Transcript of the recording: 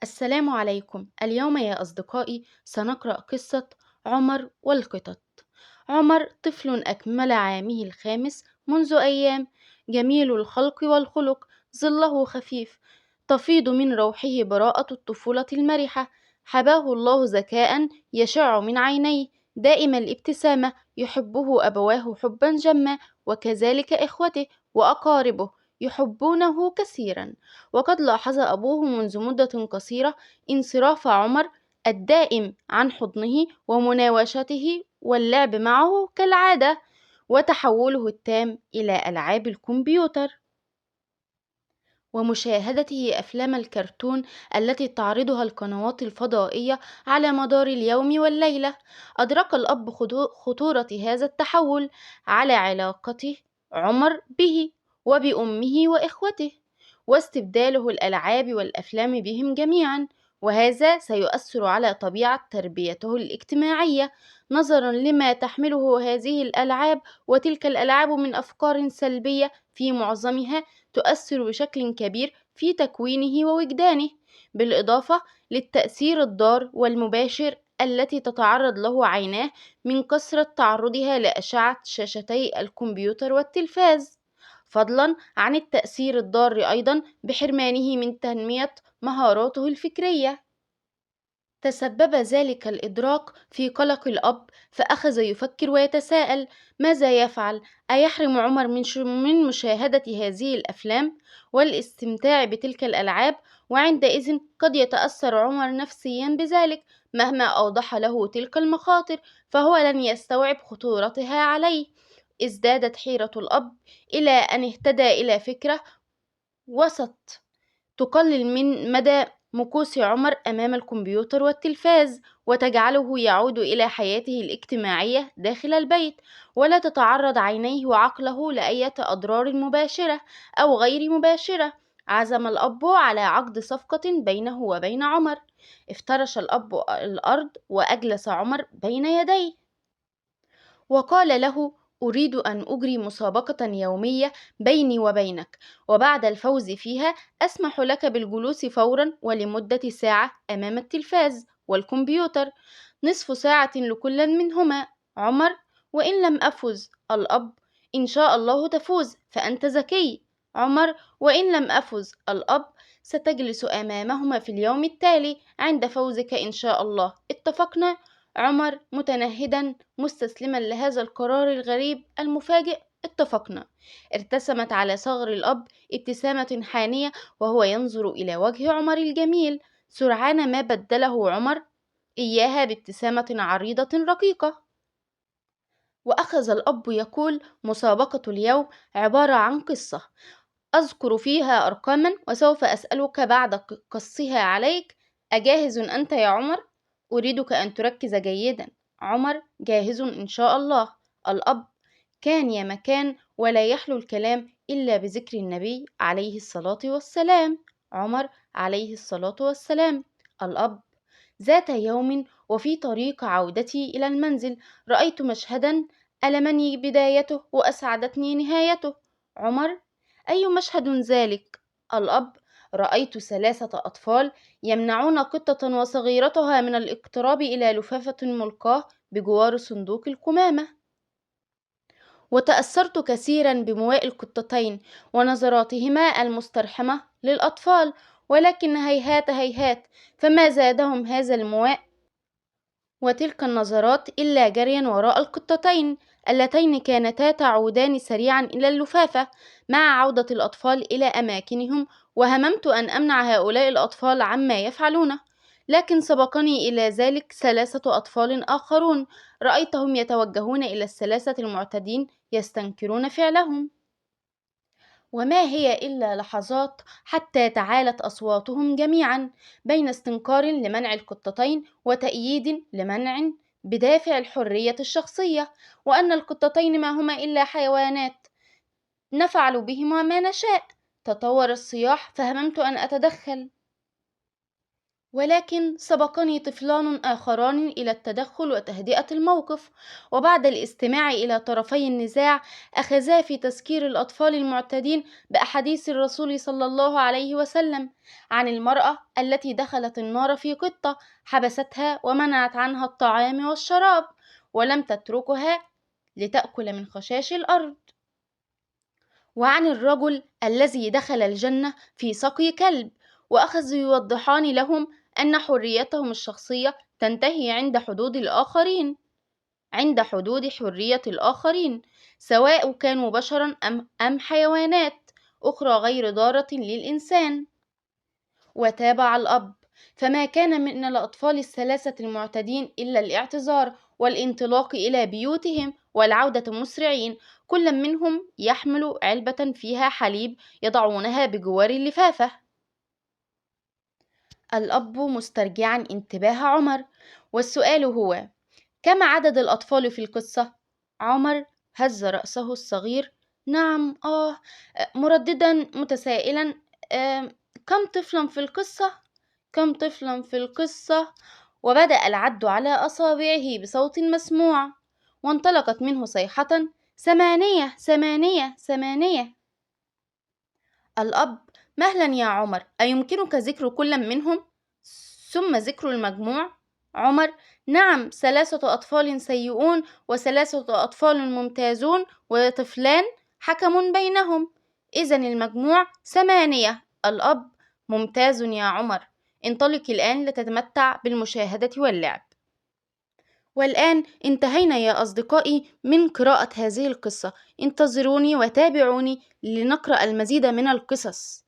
السلام عليكم. اليوم يا أصدقائي سنقرأ قصة عمر والقطط. عمر طفل أكمل عامه الخامس منذ أيام، جميل الخلق والخلق، ظله خفيف، تفيض من روحه براءة الطفولة المرحة. حباه الله ذكاء يشع من عينيه، دائم الابتسامة، يحبه أبواه حبا جما، وكذلك إخوته وأقاربه يحبونه كثيرا. وقد لاحظ أبوه منذ مدة قصيرة انصراف عمر الدائم عن حضنه ومناوشته واللعب معه كالعادة، وتحوله التام إلى ألعاب الكمبيوتر ومشاهدته أفلام الكرتون التي تعرضها القنوات الفضائية على مدار اليوم والليلة. أدرك الأب خطورة هذا التحول على علاقته عمر به وبأمه وإخوته، واستبداله الألعاب والأفلام بهم جميعا، وهذا سيؤثر على طبيعة تربيته الاجتماعية نظرا لما تحمله هذه الألعاب وتلك الألعاب من أفكار سلبية في معظمها تؤثر بشكل كبير في تكوينه ووجدانه، بالإضافة للتأثير الضار والمباشر التي تتعرض له عيناه من كثرة تعرضها لأشعة شاشتي الكمبيوتر والتلفاز، فضلا عن التأثير الضار أيضا بحرمانه من تنمية مهاراته الفكرية. تسبب ذلك الإدراك في قلق الأب، فأخذ يفكر ويتساءل ماذا يفعل؟ أيحرم عمر من مشاهدة هذه الأفلام والاستمتاع بتلك الألعاب؟ وعندئذ قد يتأثر عمر نفسيا بذلك، مهما أوضح له تلك المخاطر فهو لن يستوعب خطورتها عليه. ازدادت حيرة الأب إلى أن اهتدى إلى فكرة وسط تقلل من مدى مكوس عمر أمام الكمبيوتر والتلفاز، وتجعله يعود إلى حياته الاجتماعية داخل البيت، ولا تتعرض عينيه وعقله لأي أضرار مباشرة أو غير مباشرة. عزم الأب على عقد صفقة بينه وبين عمر. افترش الأب الأرض وأجلس عمر بين يديه وقال له: أريد أن أجري مسابقة يومية بيني وبينك، وبعد الفوز فيها أسمح لك بالجلوس فورا ولمدة ساعة أمام التلفاز والكمبيوتر، نصف ساعة لكل منهما. عمر: وإن لم أفز؟ الأب: إن شاء الله تفوز فأنت ذكي. عمر: وإن لم أفز؟ الأب: ستجلس أمامهما في اليوم التالي عند فوزك إن شاء الله، اتفقنا؟ عمر متنهدا مستسلما لهذا القرار الغريب المفاجئ: اتفقنا. ارتسمت على صغر الأب ابتسامة حانية وهو ينظر إلى وجه عمر الجميل، سرعان ما بدله عمر إياها بابتسامة عريضة رقيقة. وأخذ الأب يقول: مسابقة اليوم عبارة عن قصة أذكر فيها أرقاما وسوف أسألك بعد قصها عليك. أجاهز أنت يا عمر؟ أريدك أن تركز جيدا. عمر: جاهز إن شاء الله. الأب: كان يا مكان ولا يحلو الكلام إلا بذكر النبي عليه الصلاة والسلام. عمر: عليه الصلاة والسلام. الأب: ذات يوم وفي طريق عودتي إلى المنزل رأيت مشهدا ألمني بدايته وأسعدتني نهايته. عمر: أي مشهد ذلك؟ الأب: رأيت 3 أطفال يمنعون قطة وصغيرتها من الاقتراب إلى لفافة ملقاة بجوار صندوق القمامة، وتأثرت كثيرا بمواء القطتين ونظراتهما المسترحمة للأطفال، ولكن هيهات هيهات، فما زادهم هذا المواء وتلك النظرات إلا جريا وراء القطتين اللتين كانتا تعودان سريعا إلى اللفافة مع عودة الأطفال إلى أماكنهم، وهممت أن أمنع هؤلاء الأطفال عما يفعلونه، لكن سبقني إلى ذلك 3 أطفال آخرون، رأيتهم يتوجهون إلى ال3 المعتدين يستنكرون فعلهم، وما هي إلا لحظات حتى تعالت أصواتهم جميعا بين استنكار لمنع القطتين وتأييد لمنع بدافع الحرية الشخصية، وأن القطتين ما هما إلا حيوانات نفعل بهما ما نشاء. تطور الصياح فهممت أن أتدخل ولكن سبقني طفلان آخران إلى التدخل وتهدئة الموقف، وبعد الاستماع إلى طرفي النزاع أخذا في تذكير الأطفال المعتدين بأحاديث الرسول صلى الله عليه وسلم عن المرأة التي دخلت النار في قطة حبستها ومنعت عنها الطعام والشراب ولم تتركها لتأكل من خشاش الأرض، وعن الرجل الذي دخل الجنة في سقي كلب، وأخذوا يوضحان لهم أن حريتهم الشخصية تنتهي عند حدود حرية الآخرين، سواء كانوا بشرا أم حيوانات أخرى غير ضارة للإنسان. وتابع الأب: فما كان من الأطفال الثلاثة المعتدين إلا الاعتذار والانطلاق إلى بيوتهم والعودة مسرعين، كل منهم يحمل علبة فيها حليب يضعونها بجوار اللفافة. الأب مسترجعا انتباه عمر، والسؤال هو: كم عدد الأطفال في القصة؟ عمر هز رأسه الصغير: نعم مرددا متسائلا: كم طفلا في القصة؟ كم طفلا في القصة؟ وبدأ العد على أصابعه بصوت مسموع، وانطلقت منه صيحة: 8 8 8. الأب: مهلا يا عمر، أيمكنك ذكر كل منهم ثم ذكر المجموع؟ عمر: نعم، 3 أطفال سيئون و3 أطفال ممتازون وطفلان حكم بينهم، إذن المجموع 8. الأب: ممتاز يا عمر، انطلق الآن لتتمتع بالمشاهدة واللعب. والآن انتهينا يا أصدقائي من قراءة هذه القصة، انتظروني وتابعوني لنقرأ المزيد من القصص.